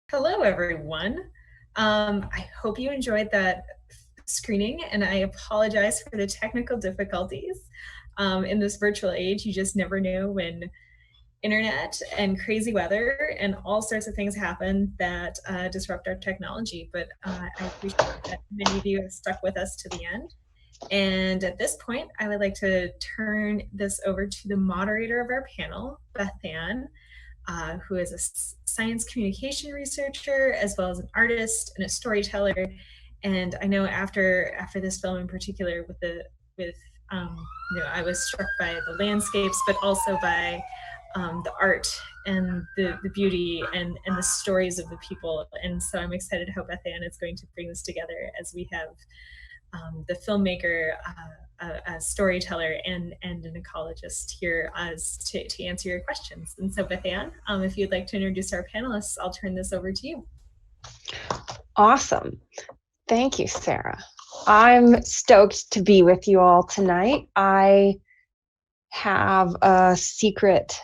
Hello, everyone. I hope you enjoyed that screening, and I apologize for the technical difficulties. In this virtual age, you just never know when internet and crazy weather and all sorts of things happen that disrupt our technology. But I appreciate that many of you have stuck with us to the end. And at this point, I would like to turn this over to the moderator of our panel, Bethann, who is a science communication researcher, as well as an artist and a storyteller. And I know after this film in particular, I was struck by the landscapes, but also by the art and the beauty and the stories of the people. And so I'm excited how Bethann is going to bring this together, as we have the filmmaker, a storyteller, and an ecologist here as to answer your questions. And so Bethann, if you'd like to introduce our panelists, I'll turn this over to you. Awesome. Thank you, Sarah. I'm stoked to be with you all tonight. I have a secret,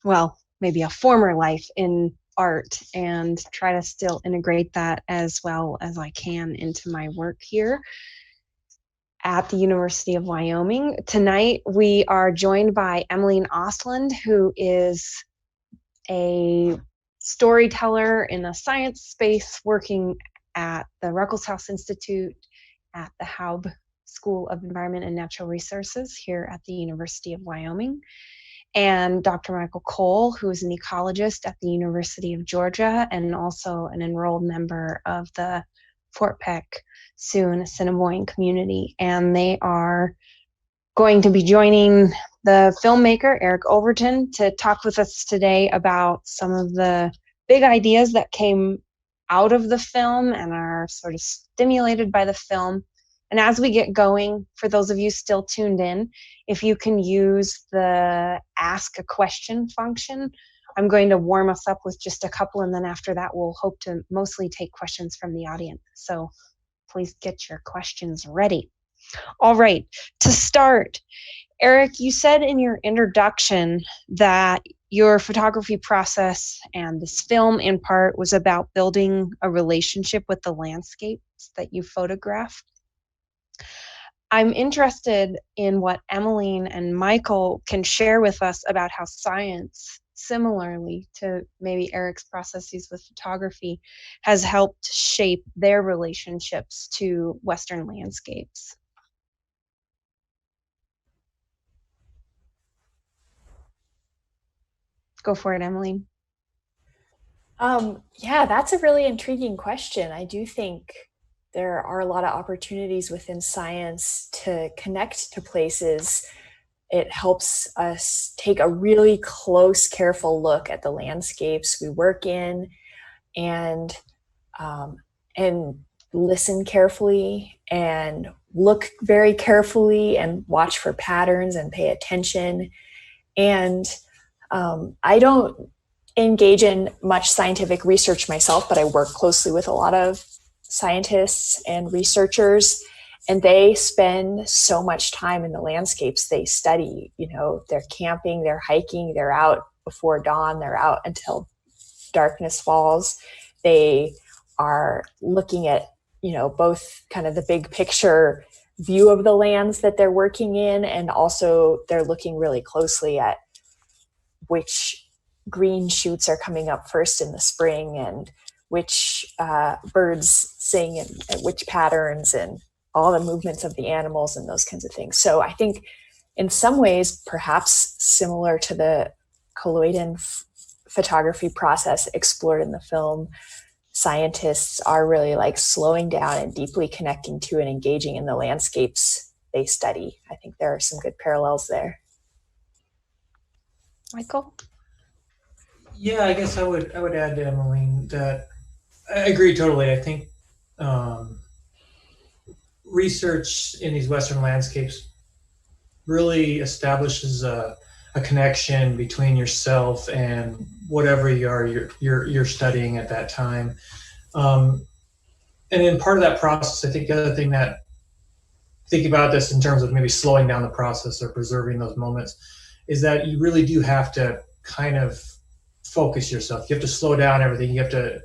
well, maybe a former life in art, and try to still integrate that as well as I can into my work here at the University of Wyoming. Tonight, we are joined by Emilene Ostlind, who is a storyteller in the science space working at the Ruckelshaus Institute at the Haub School of Environment and Natural Resources here at the University of Wyoming, and Dr. Michel Kohl, who is an ecologist at the University of Georgia and also an enrolled member of the Fort Peck Sioux Assiniboine community. And they are going to be joining the filmmaker, Eric Overton, to talk with us today about some of the big ideas that came out of the film and are sort of stimulated by the film. And as we get going, for those of you still tuned in, if you can use the ask a question function, I'm going to warm us up with just a couple, and then after that, we'll hope to mostly take questions from the audience. So please get your questions ready. All right, to start, Eric, you said in your introduction that your photography process and this film in part was about building a relationship with the landscapes that you photographed. I'm interested in what Emilene and Michel can share with us about how science, similarly to maybe Eric's processes with photography, has helped shape their relationships to Western landscapes. Go for it, Emilene. Yeah, that's a really intriguing question. I do think there are a lot of opportunities within science to connect to places. It helps us take a really close, careful look at the landscapes we work in, and listen carefully and look very carefully and watch for patterns and pay attention. And I don't engage in much scientific research myself, but I work closely with a lot of scientists and researchers, and they spend so much time in the landscapes they study. You know, they're camping, they're hiking, they're out before dawn, they're out until darkness falls. They are looking at, you know, both kind of the big picture view of the lands that they're working in, and also they're looking really closely at which green shoots are coming up first in the spring, and which birds sing and which patterns, and all the movements of the animals and those kinds of things. So I think in some ways, perhaps similar to the colloidal photography process explored in the film, scientists are really like slowing down and deeply connecting to and engaging in the landscapes they study. I think there are some good parallels there. Michel? Yeah, I guess I would add to Emilene that I agree totally. I think research in these Western landscapes really establishes a connection between yourself and whatever you're studying at that time. And in part of that process, I think the other thing that, think about this in terms of maybe slowing down the process or preserving those moments, is that you really do have to kind of focus yourself. You have to slow down everything. You have to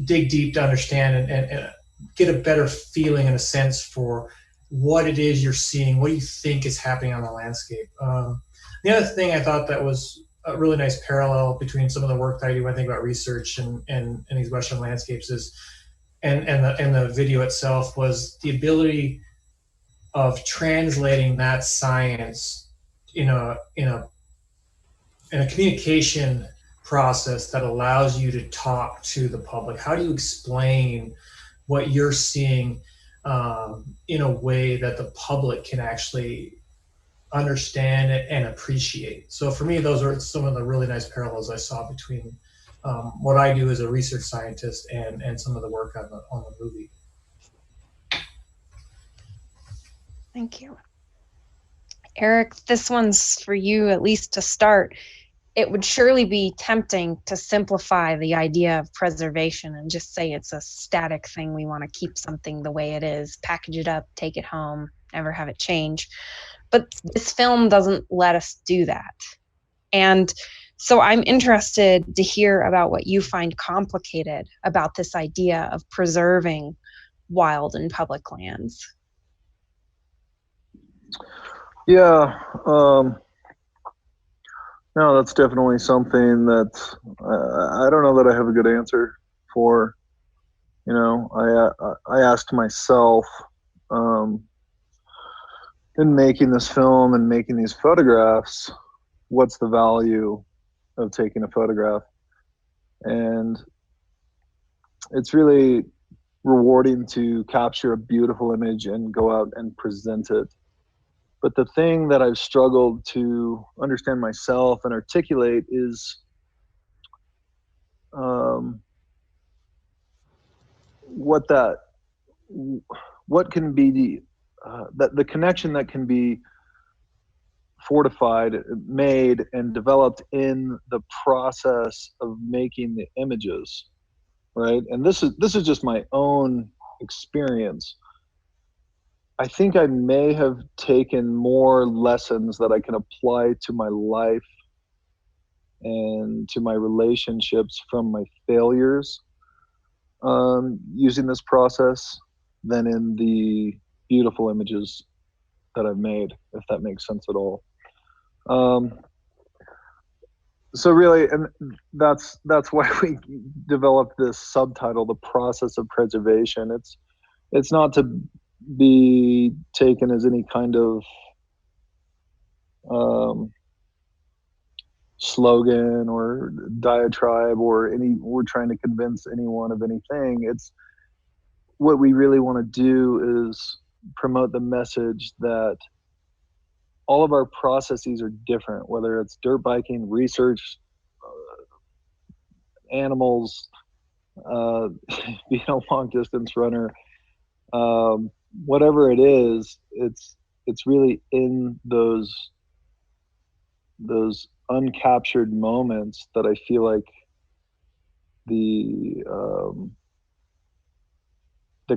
dig deep to understand and get a better feeling and a sense for what it is you're seeing, what you think is happening on the landscape. The other thing I thought that was a really nice parallel between some of the work that I do when I think about research and these Western landscapes is, and the video itself, was the ability of translating that science in a communication process that allows you to talk to the public. How do you explain what you're seeing in a way that the public can actually understand it and appreciate? So for me, those are some of the really nice parallels I saw between what I do as a research scientist and some of the work on the movie. Thank you. Eric, this one's for you, at least to start. It would surely be tempting to simplify the idea of preservation and just say it's a static thing. We want to keep something the way it is, package it up, take it home, never have it change. But this film doesn't let us do that. And so I'm interested to hear about what you find complicated about this idea of preserving wild and public lands. Yeah, no, that's definitely something that I don't know that I have a good answer for. You know, I asked myself in making this film and making these photographs, what's the value of taking a photograph? And it's really rewarding to capture a beautiful image and go out and present it. But the thing that I've struggled to understand myself and articulate is what can be the connection that can be fortified, made, and developed in the process of making the images, right? And this is just my own experience. I think I may have taken more lessons that I can apply to my life and to my relationships from my failures using this process than in the beautiful images that I've made, if that makes sense at all. So really, and that's why we developed this subtitle, The Process of Preservation. It's not to be taken as any kind of slogan or diatribe or we're trying to convince anyone of anything. It's what we really want to do is promote the message that all of our processes are different, whether it's dirt biking, research, animals, being a long distance runner, whatever it is, it's really in those uncaptured moments that I feel like the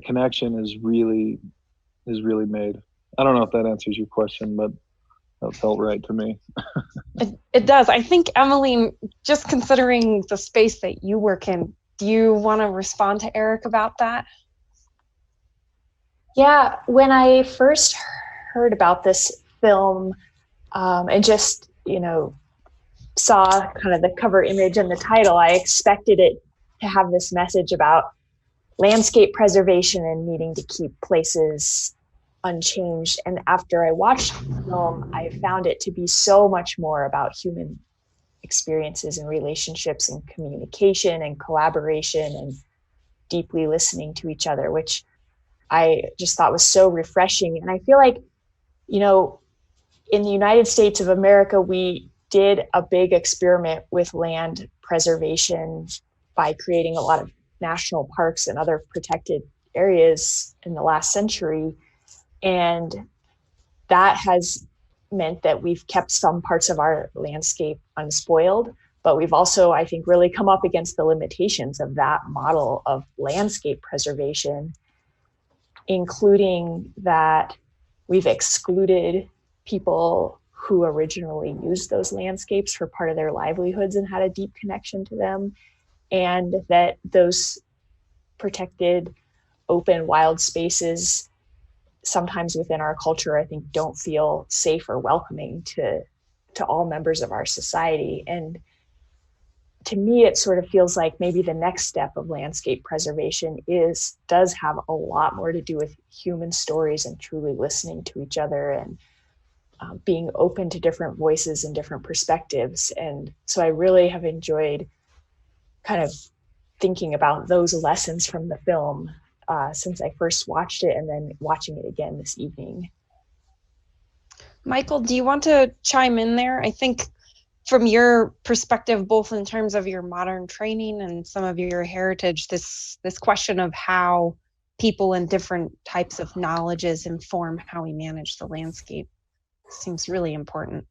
connection is really made. I don't know if that answers your question, but that felt right to me. It does. I think, Emilene, just considering the space that you work in, do you want to respond to Eric about that? Yeah, when I first heard about this film and just, saw kind of the cover image and the title, I expected it to have this message about landscape preservation and needing to keep places unchanged. And after I watched the film, I found it to be so much more about human experiences and relationships and communication and collaboration and deeply listening to each other, which I just thought was so refreshing. And I feel like, in the United States of America, we did a big experiment with land preservation by creating a lot of national parks and other protected areas in the last century. And that has meant that we've kept some parts of our landscape unspoiled, but we've also, I think, really come up against the limitations of that model of landscape preservation, including that we've excluded people who originally used those landscapes for part of their livelihoods and had a deep connection to them, and that those protected, open, wild spaces sometimes within our culture, I think, don't feel safe or welcoming to all members of our society. And to me, it sort of feels like maybe the next step of landscape preservation does have a lot more to do with human stories and truly listening to each other and being open to different voices and different perspectives. And so I really have enjoyed kind of thinking about those lessons from the film since I first watched it and then watching it again this evening. Michael, do you want to chime in there? I think from your perspective, both in terms of your modern training and some of your heritage, this question of how people and different types of knowledges inform how we manage the landscape seems really important.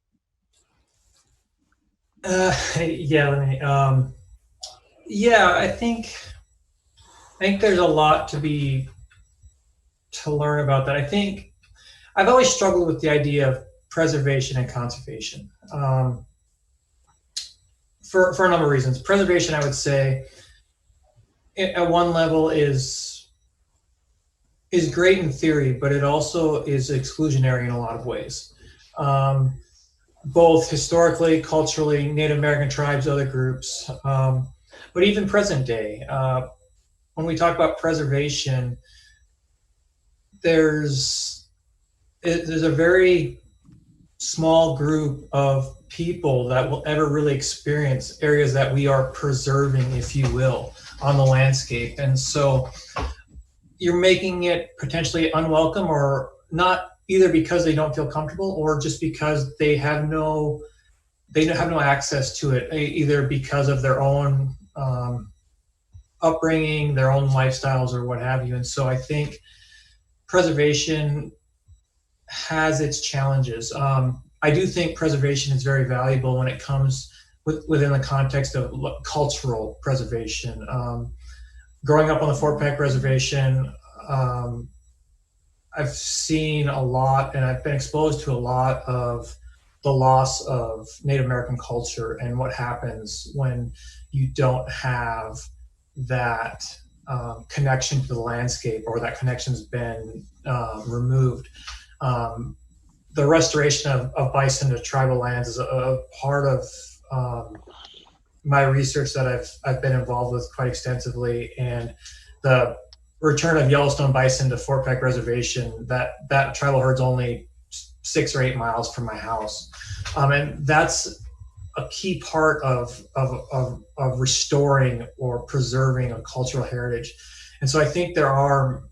I think there's a lot to learn about that. I think I've always struggled with the idea of preservation and conservation for a number of reasons. Preservation, I would say, at one level is great in theory, but it also is exclusionary in a lot of ways. Both historically, culturally, Native American tribes, other groups, but even present day. When we talk about preservation, there's a very small group of people that will ever really experience areas that we are preserving, if you will, on the landscape. And so you're making it potentially unwelcome or not, either because they don't feel comfortable or just because they have no access to it, either because of their own upbringing, their own lifestyles, or what have you. And so I think preservation has its challenges. I do think preservation is very valuable when it comes within the context of cultural preservation. Growing up on the Fort Peck Reservation, I've seen a lot, and I've been exposed to a lot of the loss of Native American culture and what happens when you don't have that connection to the landscape, or that connection's been removed. The restoration of bison to tribal lands is a part of my research that I've been involved with quite extensively, and the return of Yellowstone bison to Fort Peck Reservation, that tribal herd's only 6 or 8 miles from my house, and that's a key part of restoring or preserving a cultural heritage. And so I think there are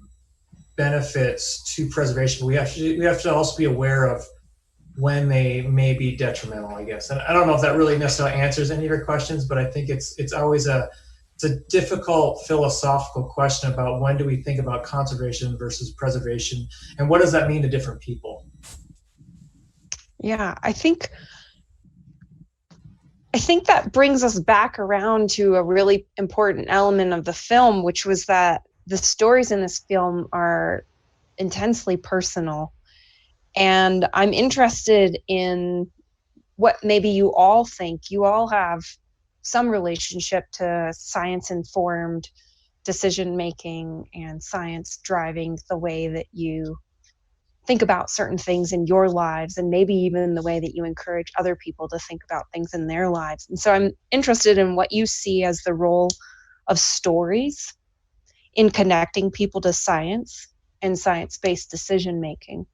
benefits to preservation. We have to also be aware of when they may be detrimental, I guess. And I don't know if that really necessarily answers any of your questions, but I think it's always a difficult philosophical question about when do we think about conservation versus preservation, and what does that mean to different people? Yeah, I think that brings us back around to a really important element of the film, which was that the stories in this film are intensely personal. And I'm interested in what maybe you all think. You all have some relationship to science-informed decision-making and science driving the way that you think about certain things in your lives, and maybe even the way that you encourage other people to think about things in their lives. And so I'm interested in what you see as the role of stories in connecting people to science and science-based decision-making,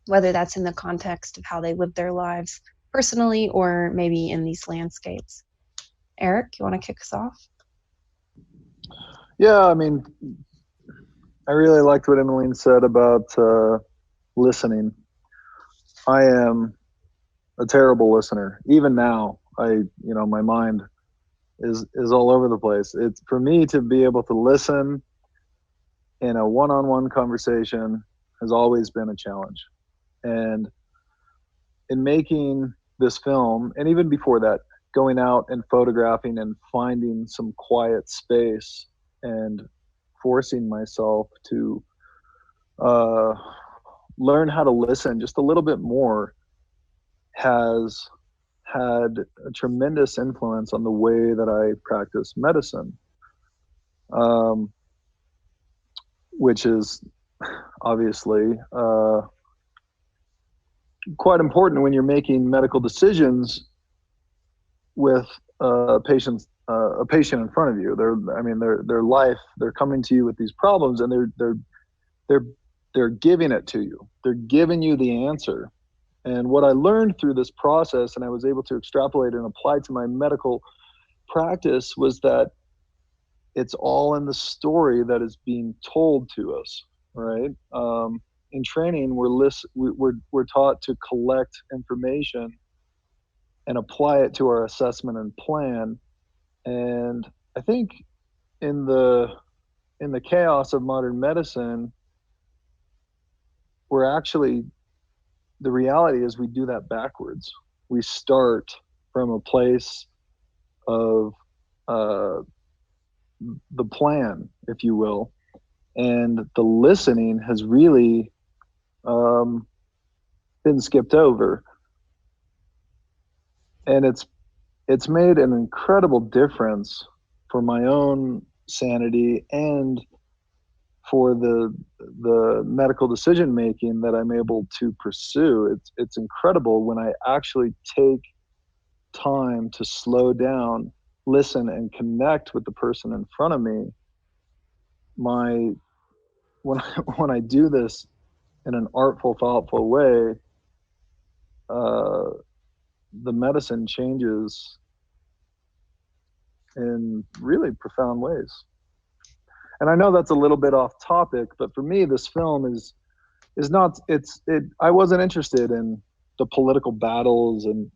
whether that's in the context of how they live their lives personally or maybe in these landscapes. Eric, you want to kick us off? Yeah, I mean, I really liked what Emilene said about listening. I am a terrible listener. Even now, my mind is all over the place. It's for me to be able to listen in a one-on-one conversation has always been a challenge. And in making this film, and even before that, going out and photographing and finding some quiet space and forcing myself to learn how to listen just a little bit more has had a tremendous influence on the way that I practice medicine. which is obviously quite important when you're making medical decisions with a patient in front of you. Their life, they're coming to you with these problems, and they're giving it to you. They're giving you the answer. And what I learned through this process, and I was able to extrapolate and apply to my medical practice, was that it's all in the story that is being told to us, right? In training, we're taught to collect information and apply it to our assessment and plan. And I think in the chaos of modern medicine, the reality is we do that backwards. We start from a place of the plan, if you will, and the listening has really been skipped over. And it's made an incredible difference for my own sanity and for the medical decision making that I'm able to pursue. It's incredible when I actually take time to slow down, listen, and connect with the person in front of me. When I do this in an artful, thoughtful way, the medicine changes in really profound ways. And I know that's a little bit off topic, but for me, this film is not, I wasn't interested in the political battles and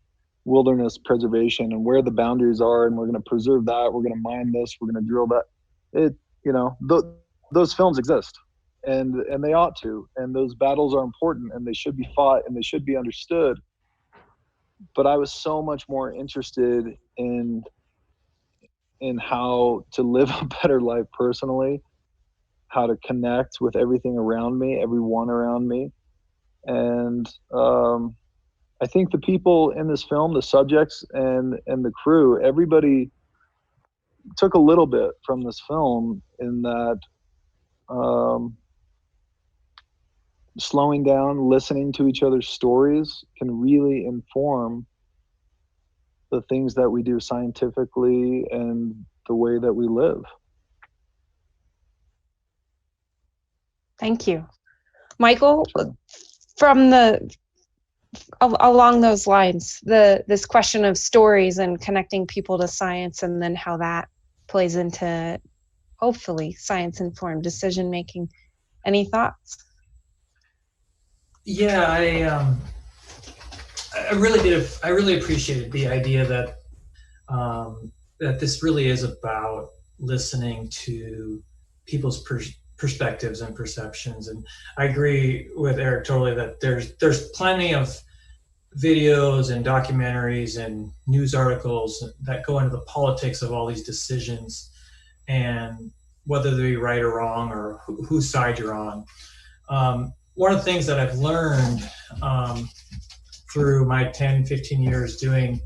wilderness preservation and where the boundaries are, and we're going to preserve that, we're going to mine this, we're going to drill that. Those films exist, and they ought to, and those battles are important, and they should be fought, and they should be understood. But I was so much more interested in how to live a better life personally, how to connect with everything around me, everyone around me. And I think the people in this film, the subjects and the crew, everybody took a little bit from this film, in that slowing down, listening to each other's stories can really inform the things that we do scientifically and the way that we live. Thank you. Michael, along those lines, this question of stories and connecting people to science, and then how that plays into, hopefully, science-informed decision-making. Any thoughts? Yeah, I really appreciated the idea that that this really is about listening to people's perspectives and perceptions. And I agree with Eric totally that there's plenty of videos and documentaries and news articles that go into the politics of all these decisions and whether they be right or wrong or whose side you're on. One of the things that I've learned through my 10, 15 years doing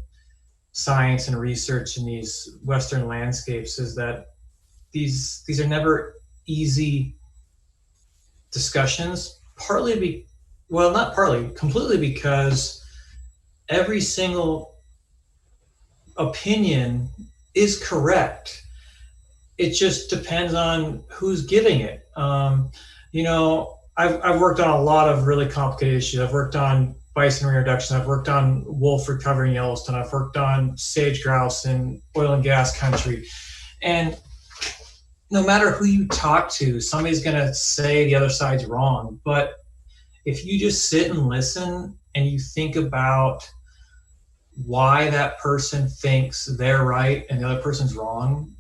science and research in these Western landscapes is that these are never easy discussions, completely because every single opinion is correct. It just depends on who's giving it. I've worked on a lot of really complicated issues. I've worked on bison reintroduction. I've worked on wolf recovery in Yellowstone. I've worked on sage grouse in oil and gas country. And no matter who you talk to, somebody's going to say the other side's wrong. But if you just sit and listen and you think about why that person thinks they're right and the other person's wrong,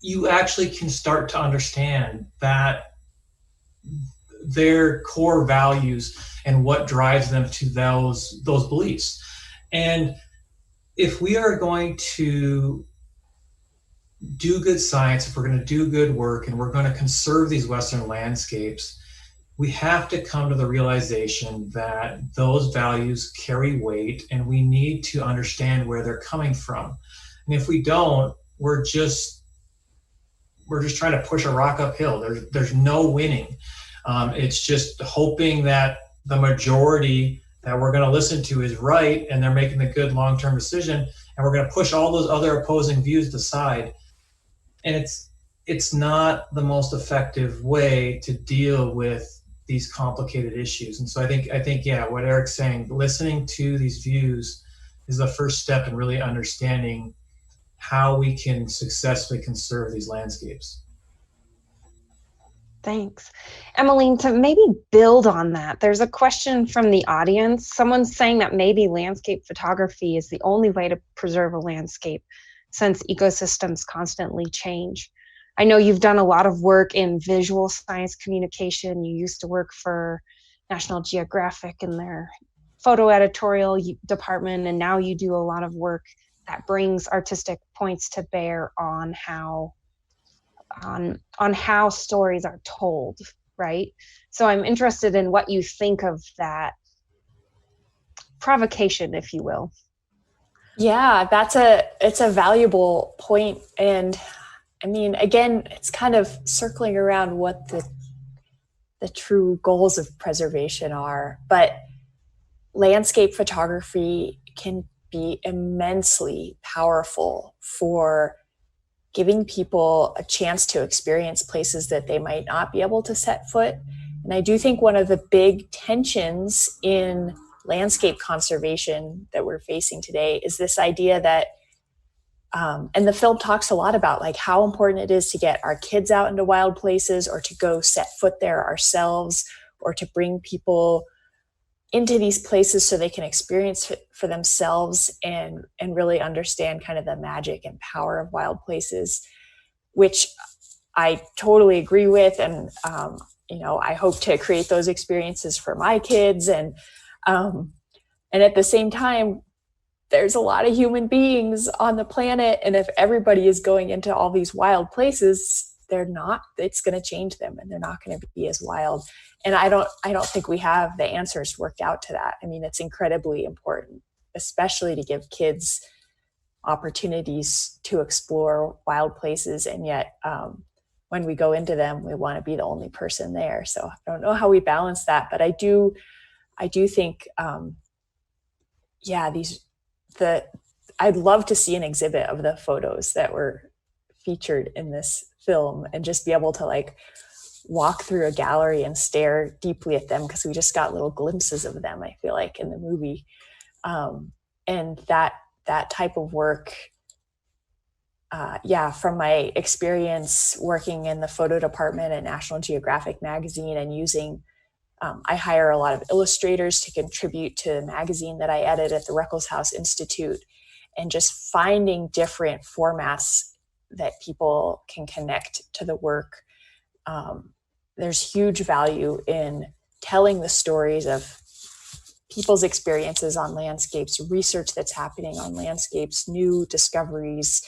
you actually can start to understand that their core values and what drives them to those beliefs. And if we are going to do good science, if we're going to do good work, and we're going to conserve these Western landscapes, we have to come to the realization that those values carry weight, and we need to understand where they're coming from. And if we don't, we're we're just trying to push a rock uphill. There's no winning. It's just hoping that the majority that we're going to listen to is right, and they're making the good long-term decision, and we're going to push all those other opposing views aside. And it's not the most effective way to deal with these complicated issues. And so I think, yeah, what Eric's saying, listening to these views is the first step in really understanding how we can successfully conserve these landscapes. Thanks. Emilene, to maybe build on that, there's a question from the audience. Someone's saying that maybe landscape photography is the only way to preserve a landscape since ecosystems constantly change. I know you've done a lot of work in visual science communication. You used to work for National Geographic in their photo editorial department, and now you do a lot of work that brings artistic points to bear on how stories are told, right? So I'm interested in what you think of that provocation, if you will. Yeah, it's a valuable point. And I mean, again, it's kind of circling around what the true goals of preservation are. But landscape photography can be immensely powerful for giving people a chance to experience places that they might not be able to set foot. And I do think one of the big tensions in landscape conservation that we're facing today is this idea that, and the film talks a lot about like how important it is to get our kids out into wild places, or to go set foot there ourselves, or to bring people into these places so they can experience it for themselves and really understand kind of the magic and power of wild places, which I totally agree with. And, I hope to create those experiences for my kids. And at the same time, there's a lot of human beings on the planet. And if everybody is going into all these wild places, it's going to change them, and they're not going to be as wild. And I don't think we have the answers worked out to that. I mean, it's incredibly important, especially to give kids opportunities to explore wild places. And yet, when we go into them, we want to be the only person there. So I don't know how we balance that, but I do think, I'd love to see an exhibit of the photos that were featured in this film, and just be able to like walk through a gallery and stare deeply at them, because we just got little glimpses of them, I feel like, in the movie. And that type of work, from my experience working in the photo department at National Geographic magazine and using, I hire a lot of illustrators to contribute to the magazine that I edit at the Ruckelshaus Institute, and just finding different formats that people can connect to the work. There's huge value in telling the stories of people's experiences on landscapes, research that's happening on landscapes, new discoveries,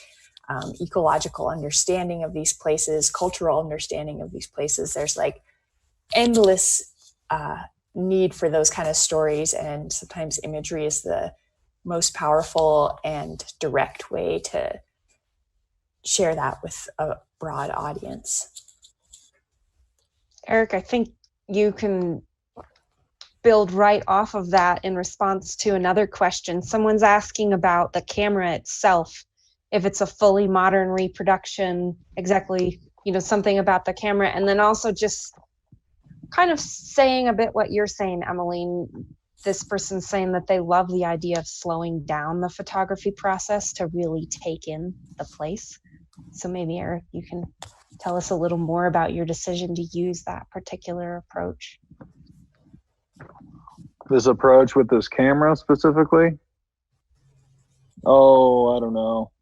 ecological understanding of these places, cultural understanding of these places. There's like endless need for those kind of stories, and sometimes imagery is the most powerful and direct way to share that with a broad audience. Eric, I think you can build right off of that in response to another question. Someone's asking about the camera itself, if it's a fully modern reproduction, exactly, something about the camera. And then also just kind of saying a bit what you're saying, Emilene. This person's saying that they love the idea of slowing down the photography process to really take in the place. So maybe, Eric, you can tell us a little more about your decision to use that particular approach. This approach with this camera specifically? Oh, I don't know.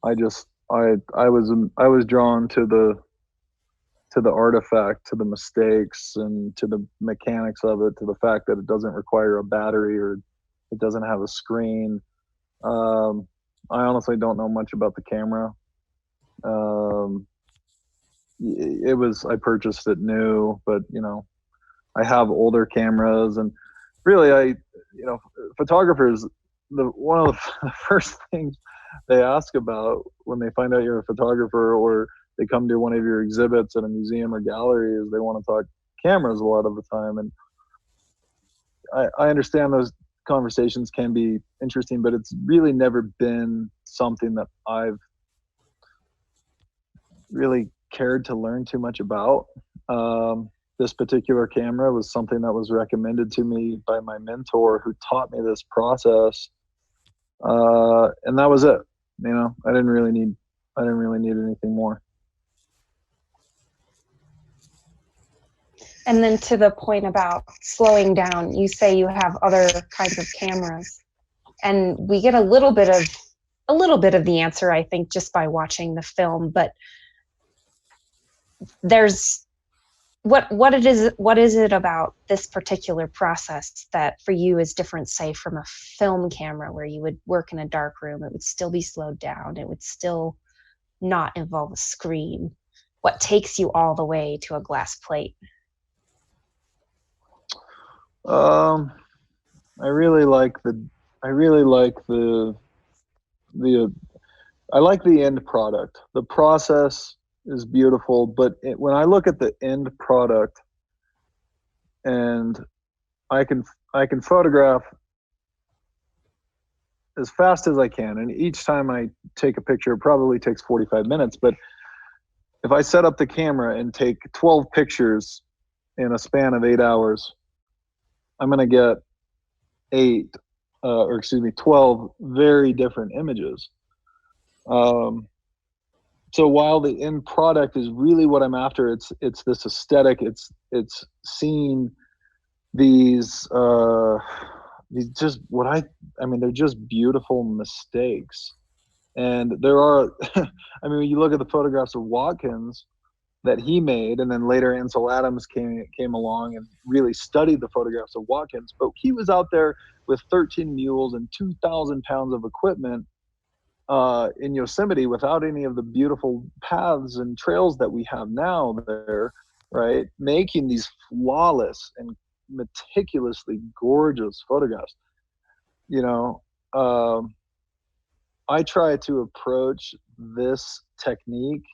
I was drawn to the artifact, to the mistakes, and to the mechanics of it, to the fact that it doesn't require a battery or it doesn't have a screen. I honestly don't know much about the camera. I purchased it new, but I have older cameras, and really photographers, one of the first things they ask about when they find out you're a photographer, or they come to one of your exhibits at a museum or gallery is they want to talk cameras a lot of the time. And I understand those conversations can be interesting, but it's really never been something that I've really cared to learn too much about. This particular camera was something that was recommended to me by my mentor, who taught me this process, and that was it. You know, I didn't really need anything more. And then to the point about slowing down, you say you have other kinds of cameras, and we get a little bit of the answer, I think, just by watching the film. But there's what is it about this particular process that for you is different, say, from a film camera where you would work in a dark room? It would still be slowed down. It would still not involve a screen. What takes you all the way to a glass plate? I really like the end product. The process is beautiful, but when I look at the end product, and I can photograph as fast as I can, and each time I take a picture, it probably takes 45 minutes. But if I set up the camera and take 12 pictures in a span of 8 hours, I'm going to get 12 very different images. So while the end product is really what I'm after, it's this aesthetic. It's seeing these just they're just beautiful mistakes. And there are, I mean, when you look at the photographs of Watkins that he made, and then later Ansel Adams came along and really studied the photographs of Watkins, but he was out there with 13 mules and 2,000 pounds of equipment in Yosemite without any of the beautiful paths and trails that we have now there, right? Making these flawless and meticulously gorgeous photographs. You know, I try to approach this technique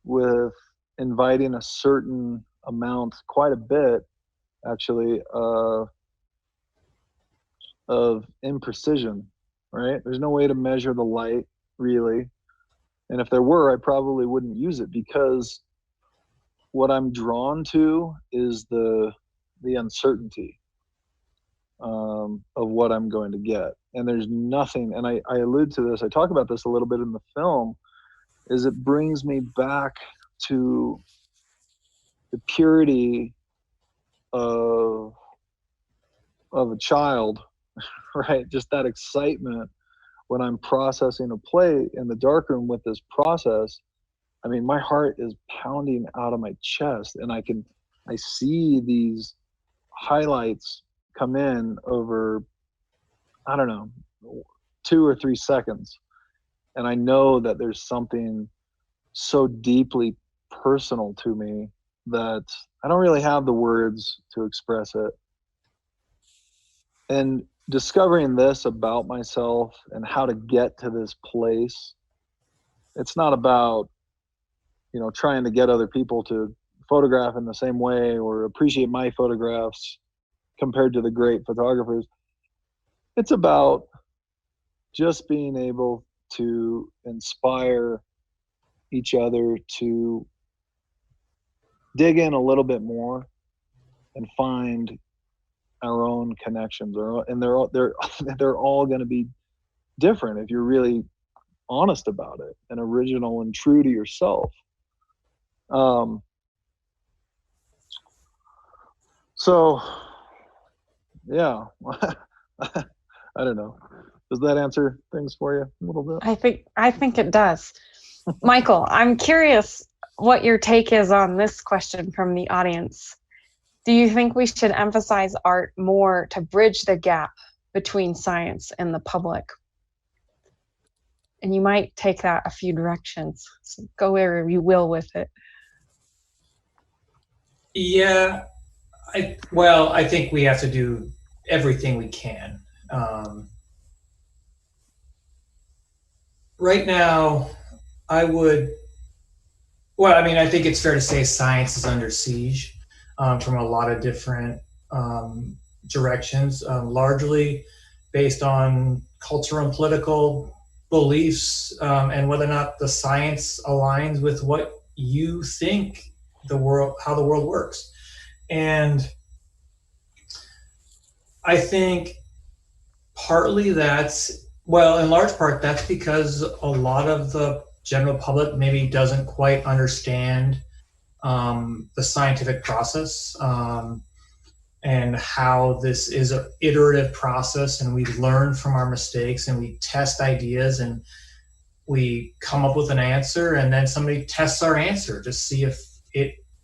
with inviting a certain amount, quite a bit actually, of imprecision, right? There's no way to measure the light, really. And if there were, I probably wouldn't use it, because what I'm drawn to is the uncertainty of what I'm going to get. And there's nothing, and I allude to this, I talk about this a little bit in the film, is it brings me back to the purity of a child, right? Just that excitement when I'm processing a play in the darkroom with this process. I mean, my heart is pounding out of my chest, and I see these highlights come in over, I don't know, 2 or 3 seconds. And I know that there's something so deeply personal to me that I don't really have the words to express it. And discovering this about myself and how to get to this place, it's not about, you know, trying to get other people to photograph in the same way or appreciate my photographs compared to the great photographers. It's about just being able to inspire each other to dig in a little bit more and find our own connections, and they're all going to be different if you're really honest about it and original and true to yourself. So yeah, I don't know. Does that answer things for you a little bit? I think it does. Michael, I'm curious what your take is on this question from the audience. Do you think we should emphasize art more to bridge the gap between science and the public? And you might take that a few directions. So go wherever you will with it. Yeah, I think we have to do everything we can. Right now, I would Well, I mean, I think it's fair to say science is under siege from a lot of different directions, largely based on cultural and political beliefs, and whether or not the science aligns with what you think how the world works. And I think partly in large part, that's because a lot of the general public maybe doesn't quite understand the scientific process, and how this is an iterative process, and we learn from our mistakes and we test ideas and we come up with an answer, and then somebody tests our answer to see if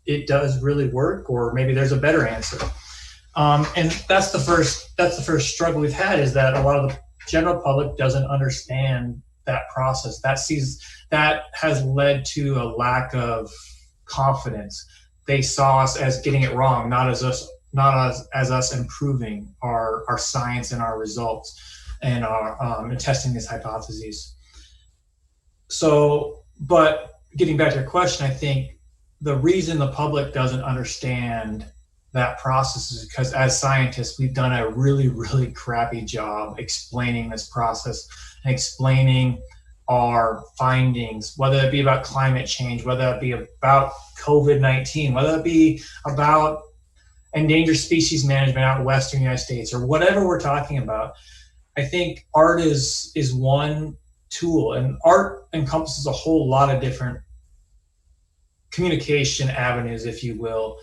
it does really work, or maybe there's a better answer. And that's the first struggle we've had, is that a lot of the general public doesn't understand that process. That has led to a lack of confidence. They saw us as getting it wrong, not as us improving our science and our results and our and testing these hypotheses. So, but getting back to your question, I think the reason the public doesn't understand that process is because as scientists, we've done a really, really crappy job explaining this process and explaining our findings, whether it be about climate change, whether it be about COVID-19, whether it be about endangered species management out in Western United States, or whatever we're talking about. I think art is one tool, and art encompasses a whole lot of different communication avenues, if you will.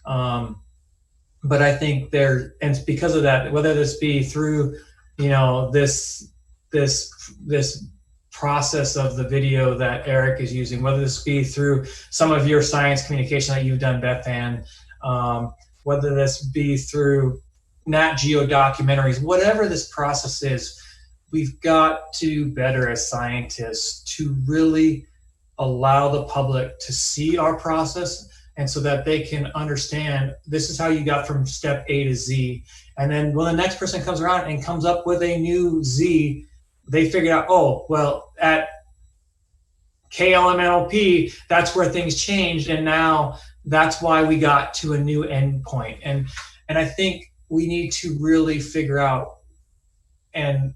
But I think and because of that, whether this be through, this process of the video that Eric is using, whether this be through some of your science communication that you've done, Bethann, whether this be through Nat Geo documentaries, whatever this process is, we've got to better as scientists to really allow the public to see our process, and so that they can understand this is how you got from step A to Z. And then when the next person comes around and comes up with a new Z, they figure out, oh, well, at KLMNOP, that's where things changed, and now that's why we got to a new endpoint. And I think we need to really figure out and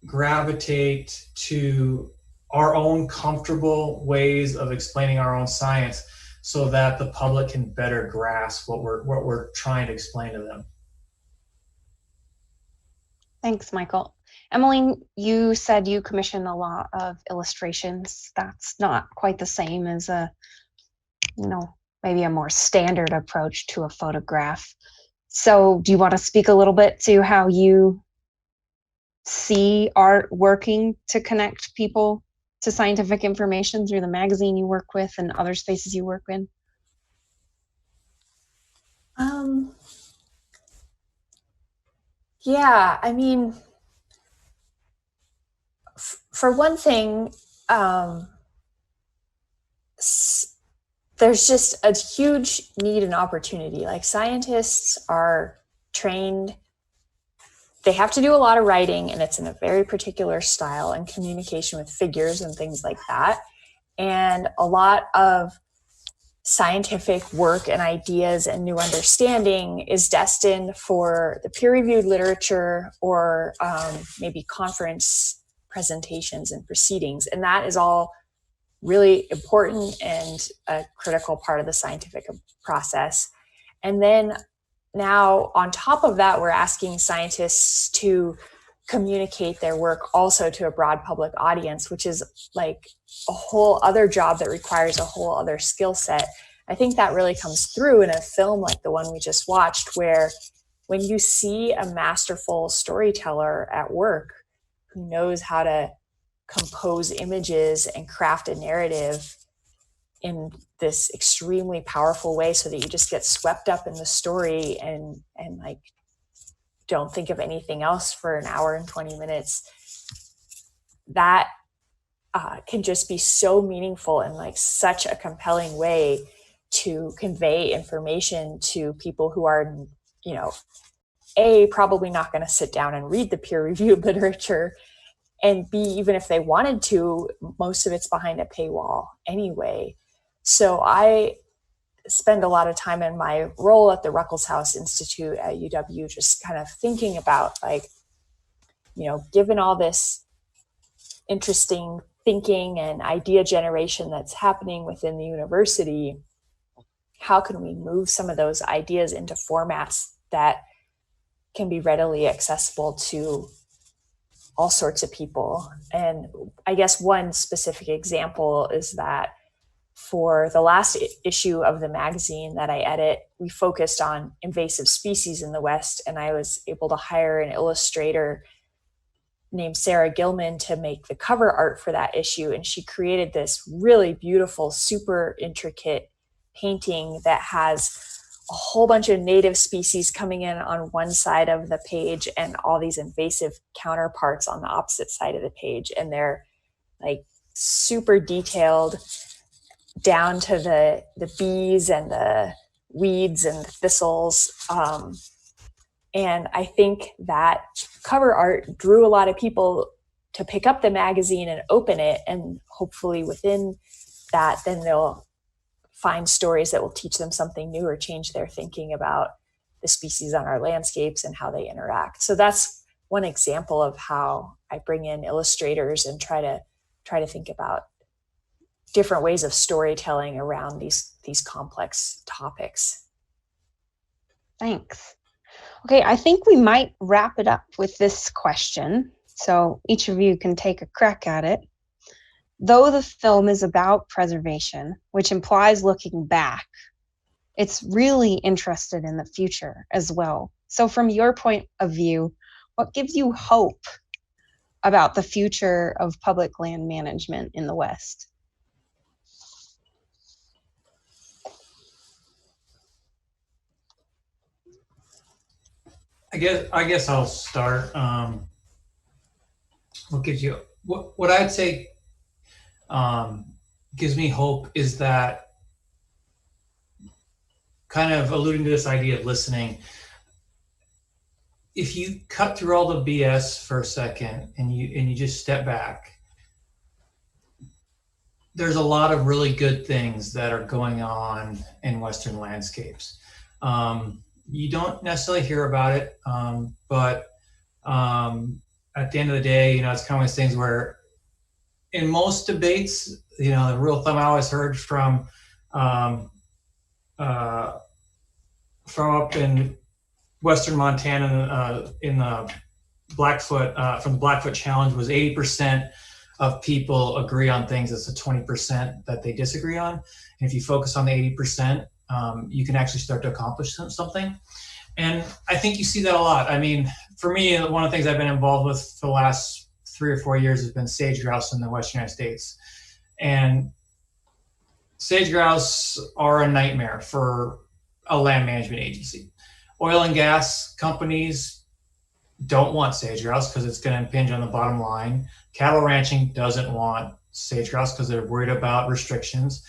gravitate to our own comfortable ways of explaining our own science, so that the public can better grasp what we're trying to explain to them. Thanks, Michael. Emilene, you said you commissioned a lot of illustrations. That's not quite the same as maybe a more standard approach to a photograph. So do you want to speak a little bit to how you see art working to connect people to scientific information through the magazine you work with and other spaces you work in? Yeah, I mean, for one thing, there's just a huge need and opportunity. Like, scientists are trained, they have to do a lot of writing, and it's in a very particular style and communication with figures and things like that. And a lot of scientific work and ideas and new understanding is destined for the peer-reviewed literature or maybe conference presentations and proceedings. And that is all really important and a critical part of the scientific process. And then now, on top of that, we're asking scientists to communicate their work also to a broad public audience, which is like a whole other job that requires a whole other skill set. I think that really comes through in a film like the one we just watched, where when you see a masterful storyteller at work who knows how to compose images and craft a narrative in this extremely powerful way, so that you just get swept up in the story and like don't think of anything else for an hour and 20 minutes, that can just be so meaningful in like such a compelling way to convey information to people who are, probably not going to sit down and read the peer-reviewed literature, and B, even if they wanted to, most of it's behind a paywall anyway. So I spend a lot of time in my role at the Ruckelshaus Institute at UW just kind of thinking about, like, given all this interesting thinking and idea generation that's happening within the university, how can we move some of those ideas into formats that can be readily accessible to all sorts of people? And I guess one specific example is that for the last issue of the magazine that I edit, we focused on invasive species in the West, and I was able to hire an illustrator named Sarah Gilman to make the cover art for that issue. And she created this really beautiful, super intricate painting that has a whole bunch of native species coming in on one side of the page and all these invasive counterparts on the opposite side of the page. And they're like super detailed down to the bees and the weeds and the thistles. And I think that cover art drew a lot of people to pick up the magazine and open it. And hopefully within that, then they'll find stories that will teach them something new or change their thinking about the species on our landscapes and how they interact. So that's one example of how I bring in illustrators and try to think about different ways of storytelling around these complex topics. Thanks. Okay, I think we might wrap it up with this question, so each of you can take a crack at it. Though the film is about preservation, which implies looking back, it's really interested in the future as well. So from your point of view, what gives you hope about the future of public land management in the West? I guess I'll start. What gives you what I'd say gives me hope is that, kind of alluding to this idea of listening. If you cut through all the BS for a second and you just step back, there's a lot of really good things that are going on in Western landscapes. You don't necessarily hear about it, but at the end of the day, it's kind of one of those things where in most debates, the rule of thumb I always heard from up in Western Montana in the Blackfoot, from the Blackfoot Challenge, was 80% of people agree on things. It's the 20% that they disagree on. And if you focus on the 80%, you can actually start to accomplish something. And I think you see that a lot. I mean, for me, one of the things I've been involved with for the last 3 or 4 years has been sage grouse in the Western United States. And sage grouse are a nightmare for a land management agency. Oil and gas companies don't want sage grouse because it's going to impinge on the bottom line. Cattle ranching doesn't want sage grouse because they're worried about restrictions.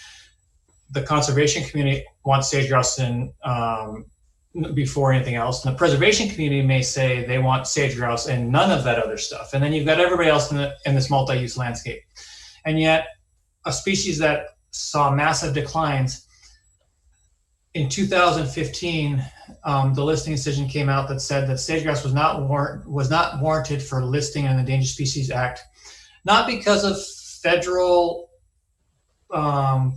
The conservation community wants sage grouse before anything else. And the preservation community may say they want sage grouse and none of that other stuff. And then you've got everybody else in this multi-use landscape. And yet a species that saw massive declines in 2015, the listing decision came out that said that sage grouse was not warranted for listing in the Endangered Species Act, not because of federal land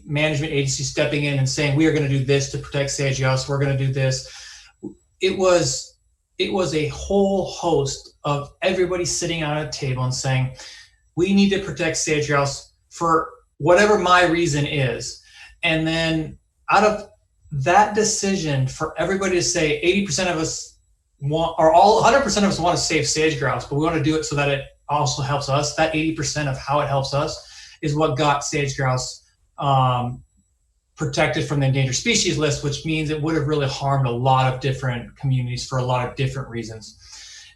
management agency stepping in and saying, we are going to do this to protect sage grouse, we're going to do this. It was a whole host of everybody sitting at a table and saying, we need to protect sage grouse for whatever my reason is. And then out of that decision, for everybody to say 80% of us want, or 100% of us want to save sage grouse, but we want to do it so that it also helps us, that 80% of how it helps us is what got sage grouse protected from the endangered species list, which means it would have really harmed a lot of different communities for a lot of different reasons.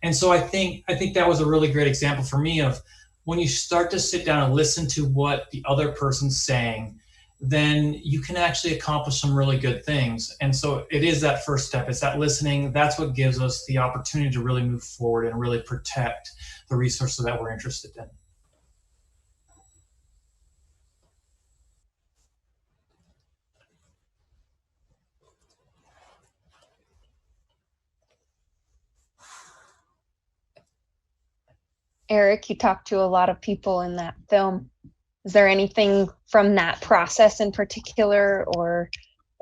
And so I think that was a really great example for me of when you start to sit down and listen to what the other person's saying, then you can actually accomplish some really good things. And so it is that first step. It's that listening. That's what gives us the opportunity to really move forward and really protect the resources that we're interested in. Eric, you talked to a lot of people in that film. Is there anything from that process in particular or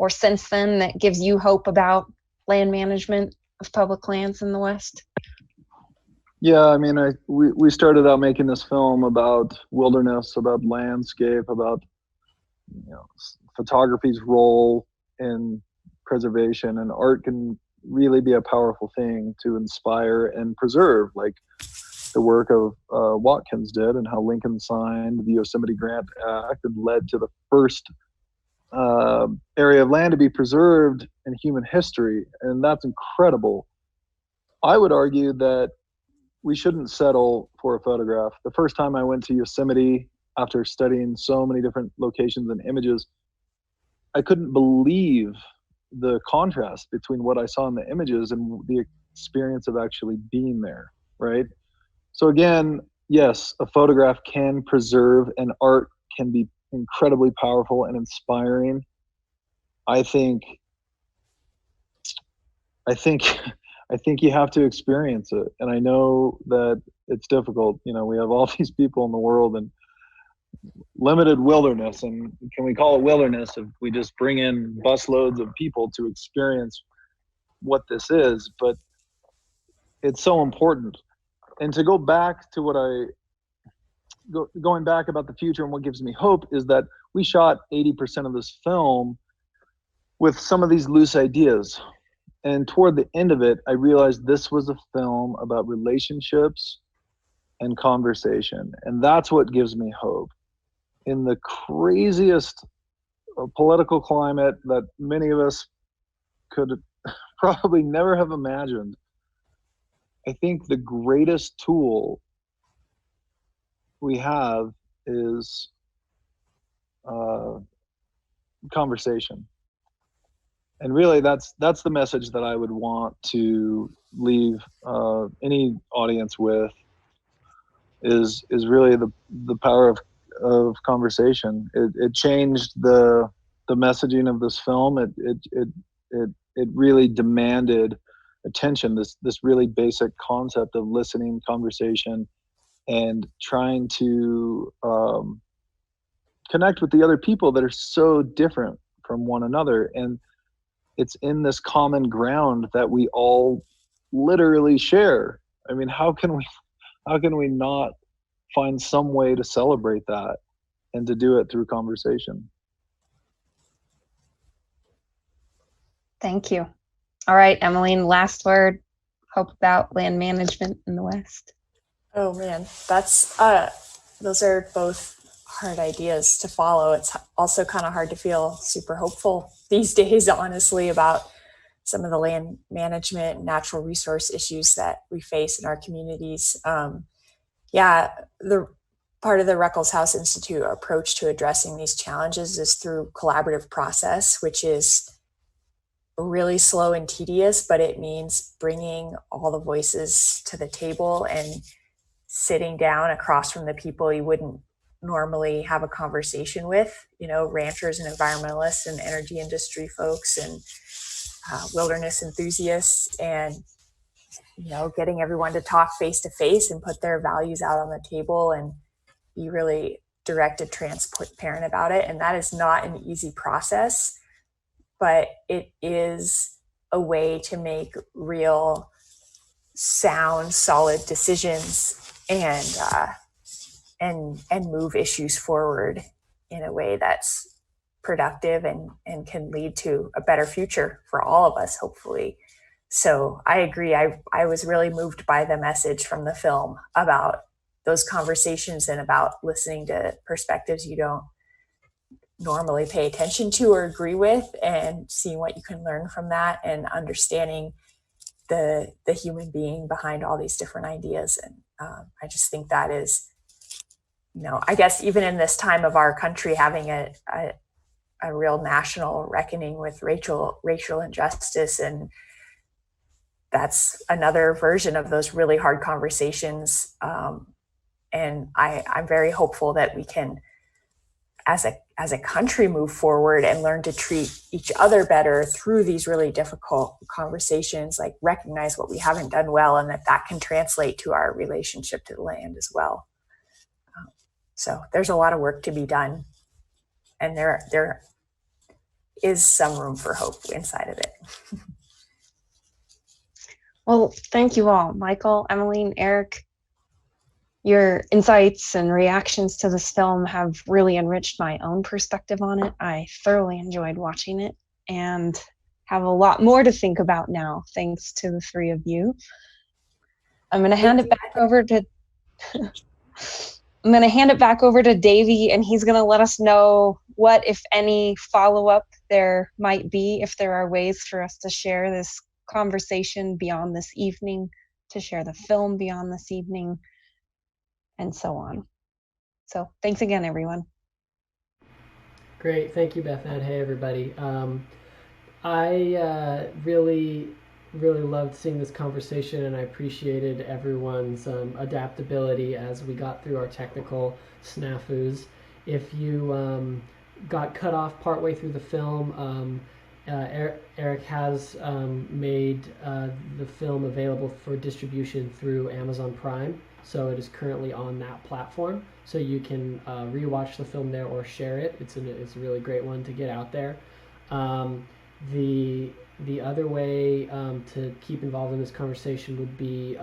since then that gives you hope about land management of public lands in the West? Yeah, I mean, we started out making this film about wilderness, about landscape, about photography's role in preservation, and art can really be a powerful thing to inspire and preserve, like the work of Watkins did, and how Lincoln signed the Yosemite Grant Act and led to the first area of land to be preserved in human history, and that's incredible. I would argue that we shouldn't settle for a photograph. The first time I went to Yosemite, after studying so many different locations and images, I couldn't believe the contrast between what I saw in the images and the experience of actually being there, right? So again, yes, a photograph can preserve, and art can be incredibly powerful and inspiring. I think you have to experience it. And I know that it's difficult. We have all these people in the world and limited wilderness. And can we call it wilderness if we just bring in busloads of people to experience what this is? But it's so important. And to go back to going back about the future and what gives me hope is that we shot 80% of this film with some of these loose ideas. And toward the end of it, I realized this was a film about relationships and conversation. And that's what gives me hope. In the craziest political climate that many of us could probably never have imagined, I think the greatest tool we have is conversation. And really, that's the message that I would want to leave any audience with. Is really the power of conversation. It changed the messaging of this film. It really demanded attention. This really basic concept of listening, conversation, and trying to connect with the other people that are so different from one another. And it's in this common ground that we all literally share. I mean, how can we not find some way to celebrate that and to do it through conversation? Thank you. All right, Emilene, last word. Hope about land management in the West. Oh man, that's those are both hard ideas to follow. It's also kind of hard to feel super hopeful these days, honestly, about some of the land management and natural resource issues that we face in our communities. The part of the Ruckelshaus Institute approach to addressing these challenges is through collaborative process, which is really slow and tedious, but it means bringing all the voices to the table and sitting down across from the people you wouldn't normally have a conversation with, ranchers and environmentalists and energy industry folks and wilderness enthusiasts, and getting everyone to talk face to face and put their values out on the table and be really direct and transparent about it. And that is not an easy process, but it is a way to make real sound, solid decisions and move issues forward in a way that's productive and can lead to a better future for all of us, hopefully. So I agree. I was really moved by the message from the film about those conversations and about listening to perspectives you don't normally pay attention to or agree with, and seeing what you can learn from that and understanding the human being behind all these different ideas. And I just think that is, I guess even in this time of our country having a real national reckoning with racial injustice, and that's another version of those really hard conversations. And I'm very hopeful that we can as a country move forward and learn to treat each other better through these really difficult conversations, like recognize what we haven't done well, and that can translate to our relationship to the land as well. So there's a lot of work to be done, and there is some room for hope inside of it. Well, thank you all, Michael, Emilene, Eric. Your insights and reactions to this film have really enriched my own perspective on it. I thoroughly enjoyed watching it and have a lot more to think about now, thanks to the three of you. I'm going to hand it back over to Davey, and he's going to let us know what, if any, follow-up there might be, if there are ways for us to share this conversation beyond this evening, to share the film beyond this evening, and so on. So thanks again, everyone. Great, thank you, Bethann. Hey, everybody. I really loved seeing this conversation, and I appreciated everyone's adaptability as we got through our technical snafus. If you got cut off partway through the film, Eric has made the film available for distribution through Amazon Prime, so it is currently on that platform. So you can rewatch the film there or share it. It's a really great one to get out there. The other way to keep involved in this conversation would be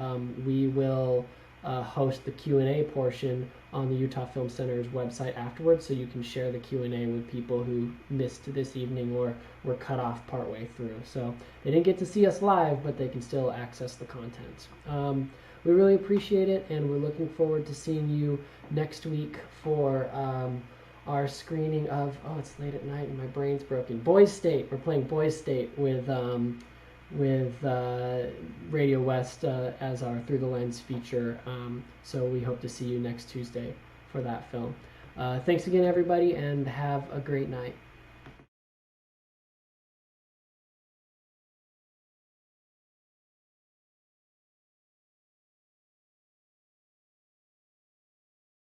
we will host the Q&A portion on the Utah Film Center's website afterwards, so you can share the Q&A with people who missed this evening or were cut off partway through. So they didn't get to see us live, but they can still access the content. We really appreciate it, and we're looking forward to seeing you next week for our screening of, oh, it's late at night and my brain's broken, Boys State. We're playing Boys State with Radio West as our Through the Lens feature. So we hope to see you next Tuesday for that film. Thanks again, everybody, and have a great night.